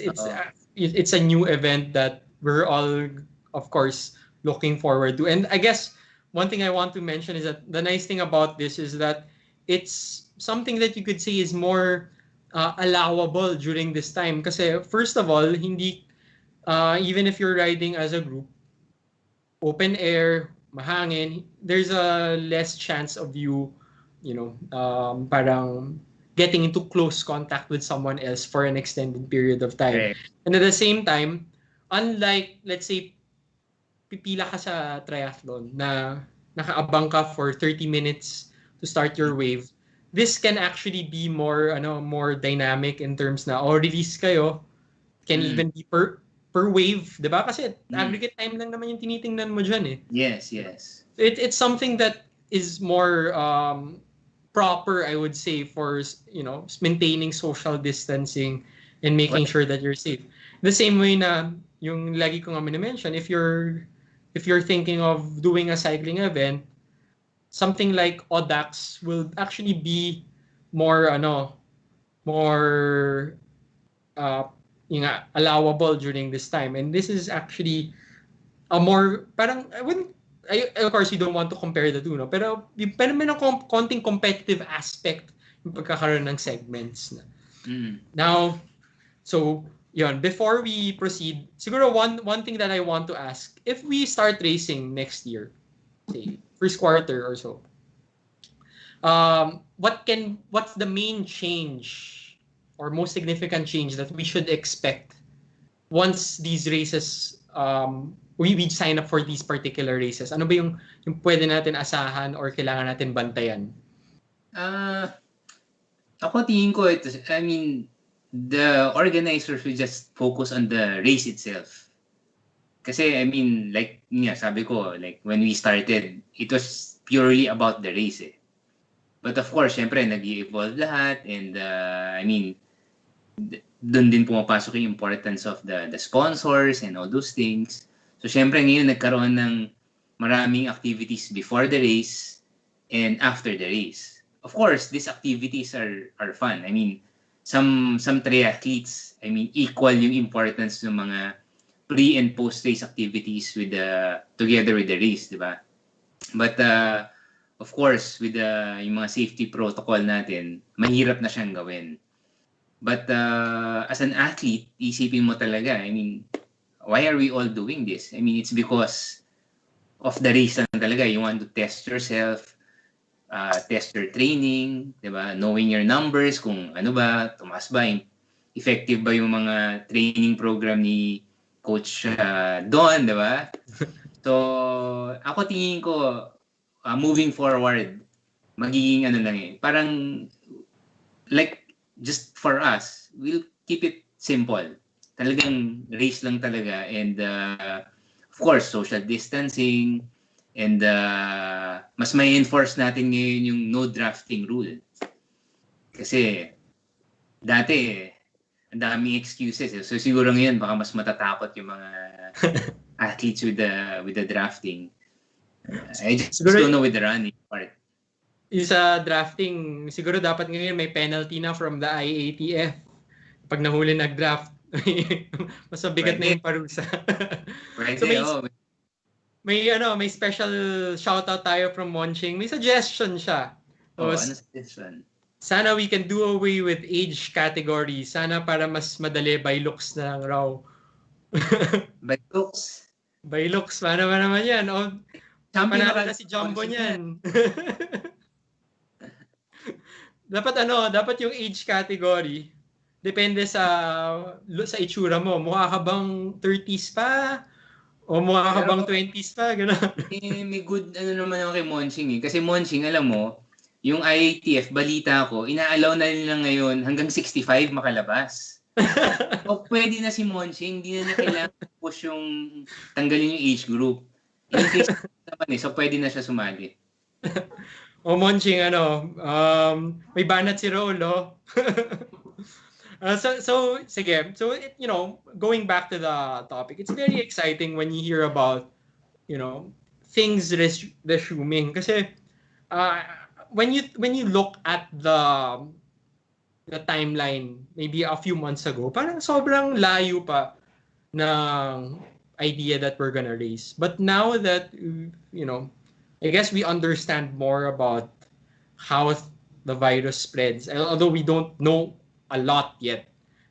a new event that we're all, of course, looking forward to. And I guess one thing I want to mention is that the nice thing about this is that it's something that you could say is more allowable during this time. Kasi first of all, hindi even if you're riding as a group, open air, mahangin, there's a less chance of you, parang getting into close contact with someone else for an extended period of time. Correct. And at the same time, unlike, let's say, pipila ka sa triathlon na nakaabang ka for 30 minutes to start your wave, this can actually be more dynamic in terms na release kayo, can even be per wave, 'di ba? Kasi aggregate time lang naman yung tinitingnan mo diyan eh. Yes. It's something that is more proper, I would say, for maintaining social distancing and making sure that you're safe. The same way na yung lagi ko nga mention, if you're thinking of doing a cycling event, something like Audax will actually be more allowable during this time. And this is actually a more parang of course you don't want to compare the two, no, pero may konting competitive aspect yung pagkakaroon ng segments na. Now, so yun, before we proceed, siguro one thing that I want to ask, if we start racing next year, say first quarter or so, what's the main change or most significant change that we should expect once these races we sign up for these particular races? Ano ba yung pwede natin asahan or kailangan natin bantayan? Ako tingin ko ito, I mean, the organizers will just focus on the race itself. Kasi, I mean, like sabi ko, like when we started, it was purely about the race eh. But of course, syempre, nag-i-evolve lahat and I mean, doon din pumapasok yung importance of the sponsors and all those things. So, syempre, ngayon nagkaroon ng maraming activities before the race and after the race. Of course, these activities are fun. I mean, some triathletes, I mean, equal yung importance ng mga pre- and post-race activities together with the race, di ba? But, of course, with yung mga safety protocol natin, mahirap na siyang gawin. But as an athlete, isipin mo talaga, I mean, why are we all doing this? I mean, it's because of the race lang talaga. You want to test yourself, test your training, diba? Knowing your numbers, kung ano ba, tumaas ba, effective ba yung mga training program ni Coach Don, diba? So, ako tingin ko, moving forward, magiging lang eh. Parang, like, just for us, we'll keep it simple. Talagang race lang talaga. And, of course, social distancing. And, mas may enforce natin ngayon yung no drafting rule. Kasi, dati, ang daming excuses. Eh. So, siguro ngayon, baka mas matatakot yung mga athletes with the drafting. I just don't know with the running part. Yung sa drafting, siguro dapat ngayon may penalty na from the IATF pag nahuli nag-draft. Mas mabigat na yung parusa. So may special shoutout tayo from Monching. May suggestion siya. Ano suggestion? Sana we can do away with age category. Sana para mas madali by looks na lang raw. By looks? By looks. Paano ba naman yan? Panalo na si Jumbo niyan. Dapat yung age category depende sa itsura mo. Mukha ka bang 30s pa? O mukha ka bang 20s pa? Gano'n. May good naman ako kay Monching eh. Kasi Monching, alam mo, yung IATF, balita ko, inaalaw na nila ngayon hanggang 65 makalabas. O pwede na si Monching, hindi na kailangan push yung tanggalin yung age group. Yung case naman eh, so pwede na siya sumali. O Monching, may banat si Raul, oh. So sige. So going back to the topic, it's very exciting when you hear about, things resuming. Kasi when you look at the timeline, maybe a few months ago, parang sobrang layo pa ng idea that we're gonna race. But now that I guess we understand more about how the virus spreads, although we don't know a lot yet.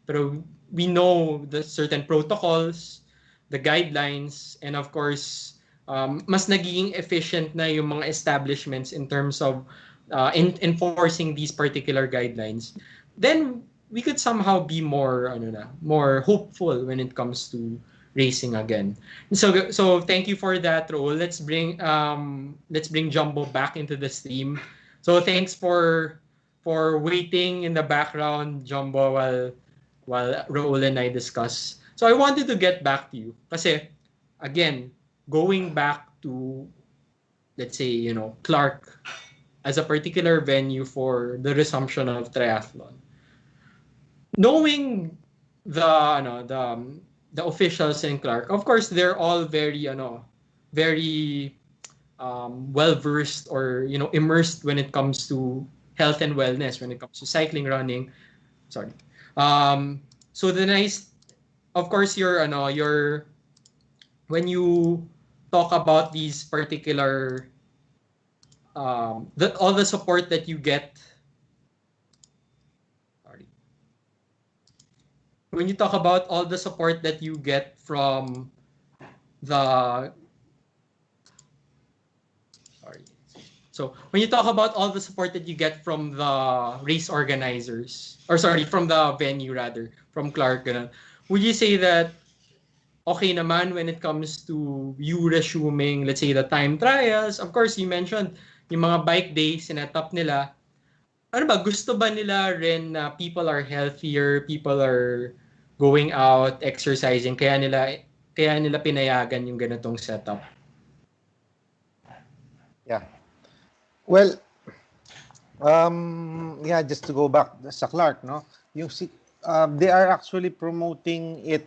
Pero we know the certain protocols, the guidelines, and of course, mas naging efficient na yung mga establishments in terms of enforcing these particular guidelines. Then we could somehow be more hopeful when it comes to racing again. So thank you for that, Raul. Let's bring Jumbo back into the stream. So thanks for waiting in the background, Jumbo, while Raul and I discuss. So I wanted to get back to you kasi again, going back to, let's say, Clark as a particular venue for the resumption of triathlon. Knowing the officials in Clark, of course, they're all very well versed or immersed when it comes to health and wellness, when it comes to cycling, running. Sorry. So the nice, of course, your when you talk about these particular all the support that you get. Sorry. When you talk about all the support that you get from the So when you talk about all the support that you get from the race organizers, or sorry, from the venue rather, from Clark, would you say that okay naman when it comes to you resuming, let's say, the time trials? Of course, you mentioned yung mga bike days, sinetap nila. Ano ba, gusto ba nila rin na people are healthier, people are going out, exercising, kaya nila pinayagan yung ganitong setup? Yeah. Well, just to go back sa Clark, no? They are actually promoting it.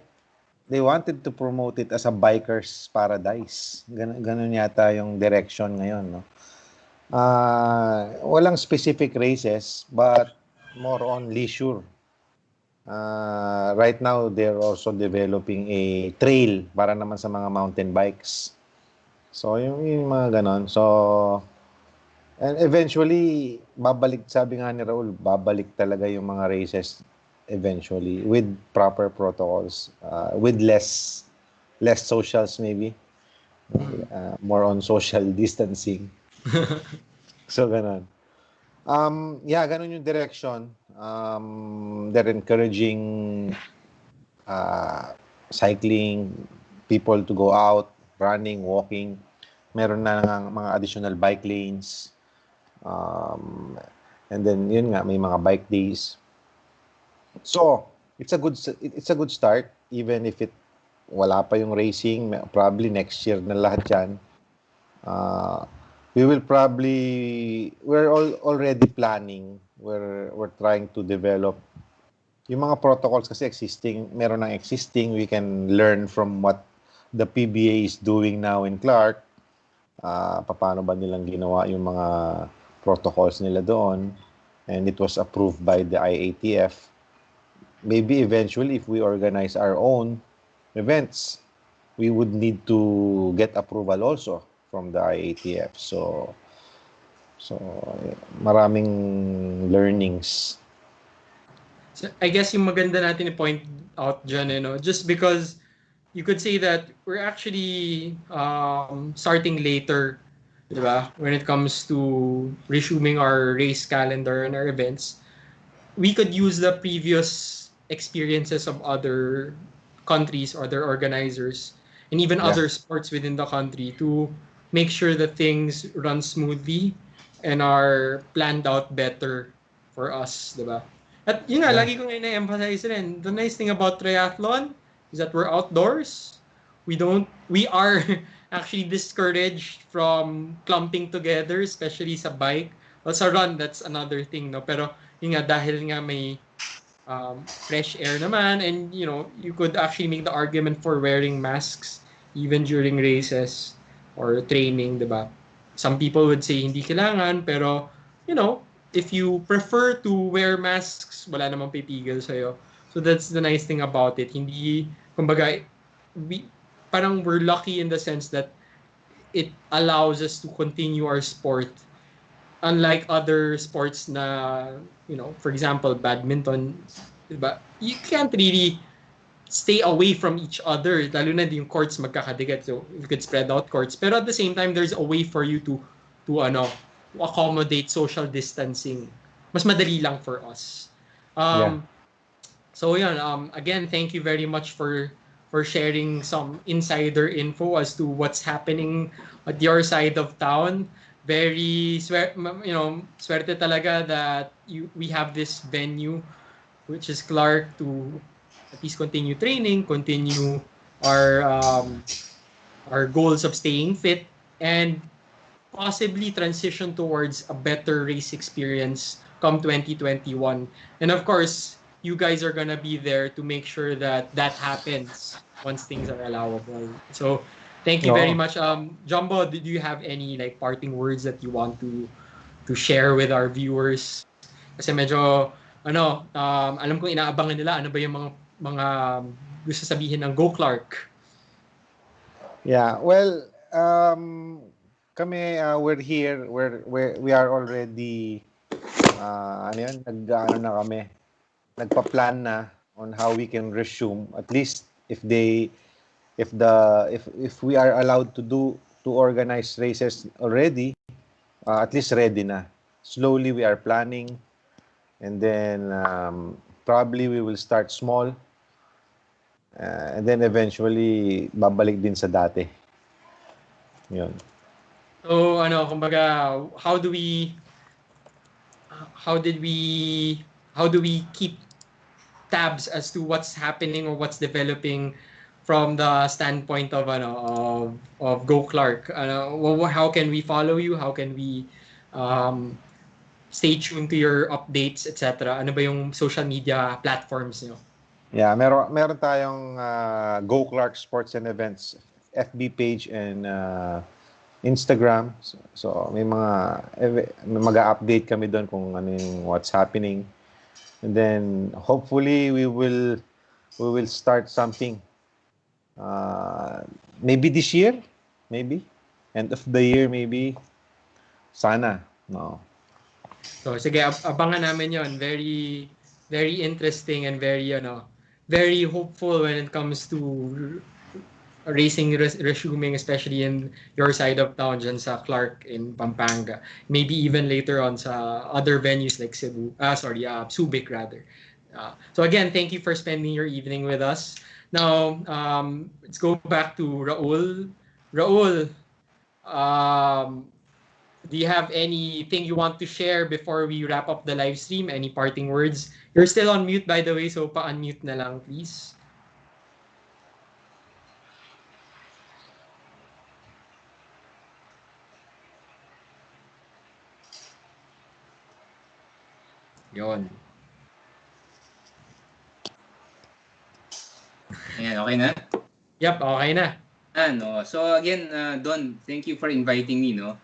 They wanted to promote it as a biker's paradise. Ganun yata yung direction ngayon, no? Walang specific races, but more on leisure. Right now, they're also developing a trail para naman sa mga mountain bikes. So, yung mga ganon. So, and eventually, sabi nga ni Raul, babalik talaga yung mga races eventually with proper protocols, with less socials maybe, more on social distancing. So, ganon. Ganon yung direction. They're encouraging cycling, people to go out, running, walking. Meron na mga additional bike lanes. And then yun nga, may mga bike days. So it's a good start, even if wala pa yung racing. Probably next year na lahat yan. We're already planning. We're trying to develop yung mga protocols kasi meron ng existing. We can learn from what the PBA is doing now in Clark. Paano ba nilang ginawa yung mga protocols nila doon, and it was approved by the IATF. Maybe eventually, if we organize our own events, we would need to get approval also from the IATF. So maraming learnings. So I guess yung maganda natin i-point out dyan, just because you could say that we're actually starting later, diba? When it comes to resuming our race calendar and our events, we could use the previous experiences of other countries, other organizers, and even other sports within the country to make sure that things run smoothly and are planned out better for us, diba? At yun nga, lagi ko nga na-emphasize rin, the nice thing about triathlon is that we're outdoors. We are actually discouraged from clumping together, especially sa bike. Well, sa run, that's another thing, no? Pero yun nga, dahil nga may fresh air naman, and you could actually make the argument for wearing masks even during races or training, diba? Some people would say hindi kailangan, pero if you prefer to wear masks, wala namang pipigil sa'yo. So that's the nice thing about it. Hindi, kumbaga, parang we're lucky in the sense that it allows us to continue our sport. Unlike other sports na for example, badminton, diba? You can't really stay away from each other, lalo na yung courts magkakadikit. So you could spread out courts, pero at the same time, there's a way for you to accommodate social distancing. Mas madali lang for us. Yeah. So yun, again, thank you very much for sharing some insider info as to what's happening at your side of town. Very swerte talaga that we have this venue, which is Clark, to at least continue training, continue our our goals of staying fit, and possibly transition towards a better race experience come 2021. And of course, you guys are gonna be there to make sure that that happens once things are allowable. So, thank you very Oo. much. Jumbo, do you have any like parting words that you want to share with our viewers? Kasi medyo alam kong inaabangan nila ano ba yung mga gusto sabihin ng Go Clark. Yeah, well, kami, we're here, we are already, ano yun, nag-ano na kami, nagpa-plan na on how we can resume, at least if we are allowed to organize races already, at least ready na. Slowly we are planning, and then probably we will start small, and then eventually babalik din sa dati. Yun. So kumbaga, how do we keep tabs as to what's happening or what's developing from the standpoint of Go Clark? How can we follow you? How can we stay tuned to your updates, etc.? Ano ba yung social media platforms niyo? Yeah, meron tayong Go Clark Sports and Events FB page and Instagram. So may mag-update kami doon kung ano yung what's happening. And then hopefully we will start something. Maybe this year, maybe end of the year, maybe. Sana, no. So sige, abangan namin 'yon. Very very interesting and very very hopeful when it comes to racing resuming, especially in your side of town dyan sa Clark in Pampanga. Maybe even later on sa other venues like Subic rather. So again, thank you for spending your evening with us. Now, let's go back to Raul. Raul, do you have anything you want to share before we wrap up the live stream? Any parting words? You're still on mute, by the way, so pa-unmute na lang, please. Yon. Ayan, okay na? Yep, okay na. So again, Don, thank you for inviting me, no?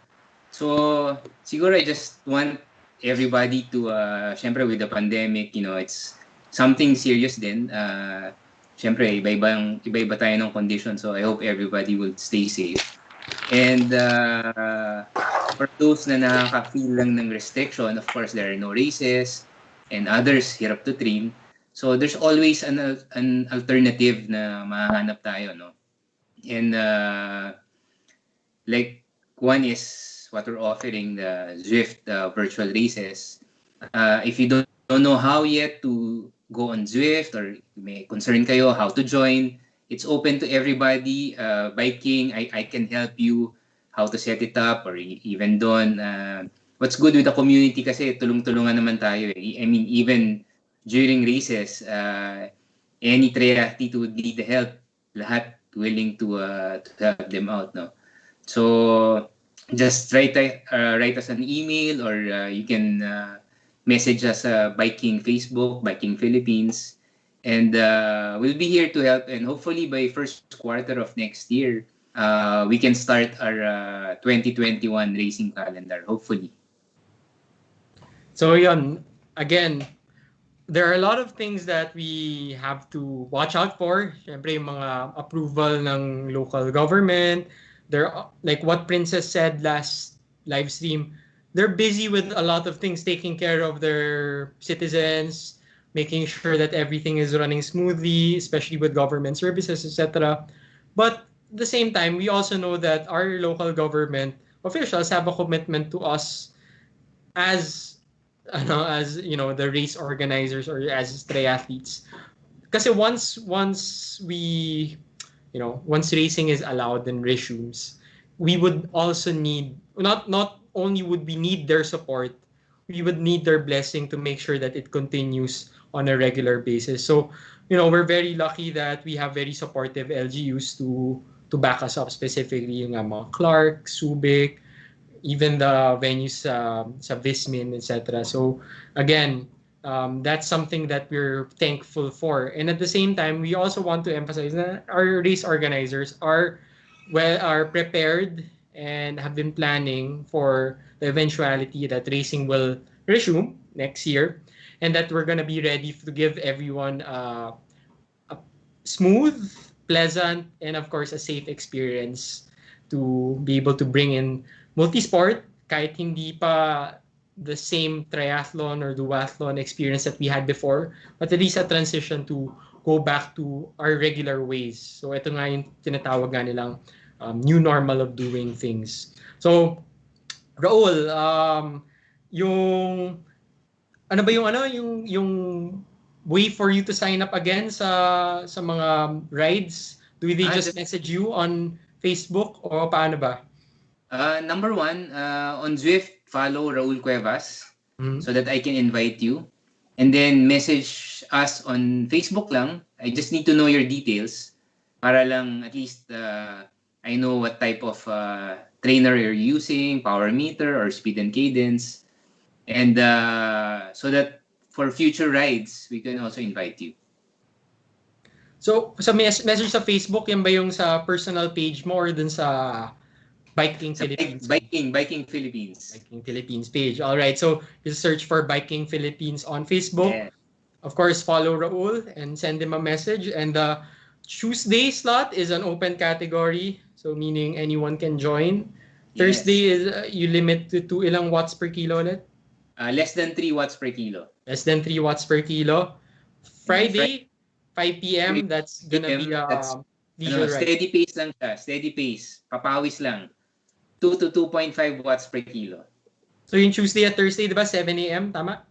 So, siguro I just want everybody to, syempre with the pandemic, it's something serious din. Syempre, iba-iba tayo ng condition, so I hope everybody will stay safe. And for those na nakaka-feel lang ng restriction, of course, there are no races and others hirap to train. So there's always an alternative na mahanap tayo, no? And like one is what we're offering, the Zwift virtual races. If you don't know how yet to go on Zwift or may concern kayo how to join, it's open to everybody. Biking, I can help you how to set it up, or even Don. What's good with the community kasi tulong-tulungan naman tayo. I mean, even during races, any triathlete would need help. Lahat willing to help them out, no? So just write us an email, or you can message us Biking Facebook, Biking Philippines, and we'll be here to help. And hopefully by first quarter of next year, we can start our 2021 racing calendar, hopefully. So yun, again, there are a lot of things that we have to watch out for. Siyempre, yung mga approval ng local government. There, like what Princess said last live stream, they're busy with a lot of things, taking care of their citizens, making sure that everything is running smoothly, especially with government services, etc. But at the same time, we also know that our local government officials have a commitment to us as as the race organizers or as triathletes. Kasi once we once racing is allowed and resumes, we would also need not only would we need their support, we would need their blessing to make sure that it continues on a regular basis. So, we're very lucky that we have very supportive LGUs to back us up, specifically yung mga Clark, Subic, even the venues sa Vismin, etc. So again, that's something that we're thankful for. And at the same time, we also want to emphasize that our race organizers are prepared and have been planning for the eventuality that racing will resume next year, and that we're gonna be ready to give everyone a smooth, pleasant, and of course a safe experience to be able to bring in multisport kahit hindi pa the same triathlon or duathlon experience that we had before, but at least a transition to go back to our regular ways. So ito nga yung tinatawag nga nilang new normal of doing things. So Raul, yung ano ba yung way for you to sign up again sa mga rides? Do they just message you on Facebook o paano ba? Number one, on Zwift, follow Raul Cuevas so that I can invite you. And then message us on Facebook lang. I just need to know your details para lang at least I know what type of trainer you're using, power meter or speed and cadence. And so that for future rides, we can also invite you. So, sa message sa Facebook, yan ba yung sa personal page mo or dun sa Biking Philippines? Biking Philippines. Biking Philippines page. All right. So, just search for Biking Philippines on Facebook. Yeah. Of course, follow Raul and send him a message. And the Tuesday slot is an open category. So, meaning anyone can join. Yes. Thursday is you limit to ilang watts per kilo ulit? Less than 3 watts per kilo. Less than 3 watts per kilo. Friday, 5 p.m. That's gonna be steady pace lang siya. Steady pace. Papawis lang. 2 to 2.5 watts per kilo. So yung Tuesday at Thursday, di ba? 7 a.m. Tama?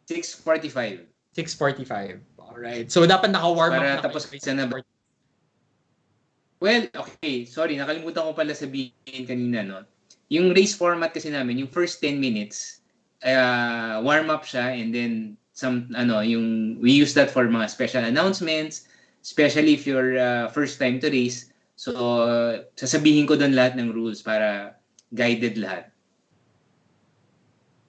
6:45. 6:45. Alright. So dapat naka-warm up para na. Tapos isa na ba? Well, okay. Sorry, nakalimutan ko pala sabihin kanina, no? Yung race format kasi namin, yung first 10 minutes, warm up siya, and then we use that for mga special announcements, especially if you're first time to race. So, sasabihin ko doon lahat ng rules para guided lahat.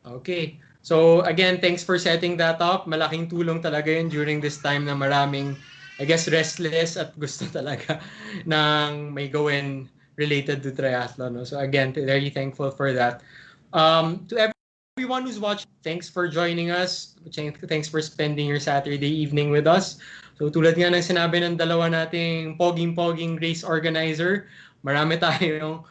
Okay. So, again, thanks for setting that up. Malaking tulong talaga yun during this time na maraming, I guess, restless at gusto talaga ng may gawin related to triathlon. No? So, again, very thankful for that. To everyone who's watching, thanks for joining us. Thanks for spending your Saturday evening with us. So tulad nga ng sinabi ng dalawa nating poging race organizer, marami tayong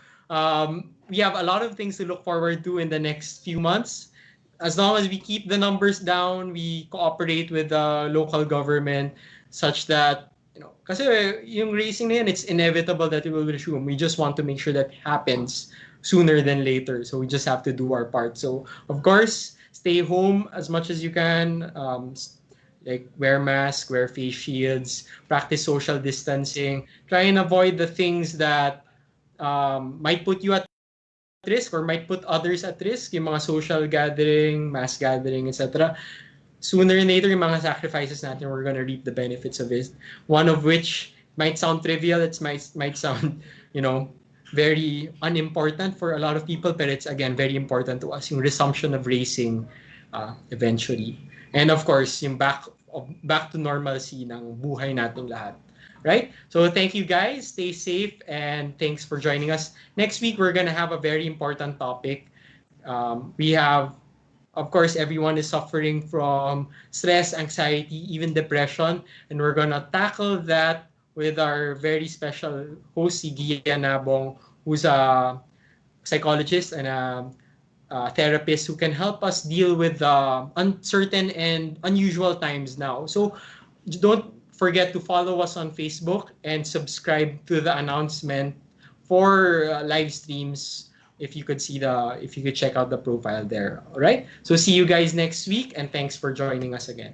we have a lot of things to look forward to in the next few months. As long as we keep the numbers down, we cooperate with the local government such that kasi yung racing na yan, it's inevitable that it will resume. We just want to make sure that happens sooner than later. So we just have to do our part. So of course, stay home as much as you can. Like wear masks, wear face shields, practice social distancing. Try and avoid the things that might put you at risk or might put others at risk. Yung mga social gathering, mass gathering, etc. Sooner or later, yung mga sacrifices natin, we're gonna reap the benefits of it. One of which might sound trivial, it might sound, very unimportant for a lot of people, but it's again very important to us. Yung resumption of racing eventually. And of course, yung back to normalcy ng buhay nating lahat. Right? So thank you guys. Stay safe and thanks for joining us. Next week, we're going to have a very important topic. We have, of course, everyone is suffering from stress, anxiety, even depression. And we're going to tackle that with our very special host, si Gia Nabong, who's a psychologist and a therapists who can help us deal with uncertain and unusual times now. So don't forget to follow us on Facebook and subscribe to the announcement for live streams. If you could check out the profile there. All right. So see you guys next week, and thanks for joining us again.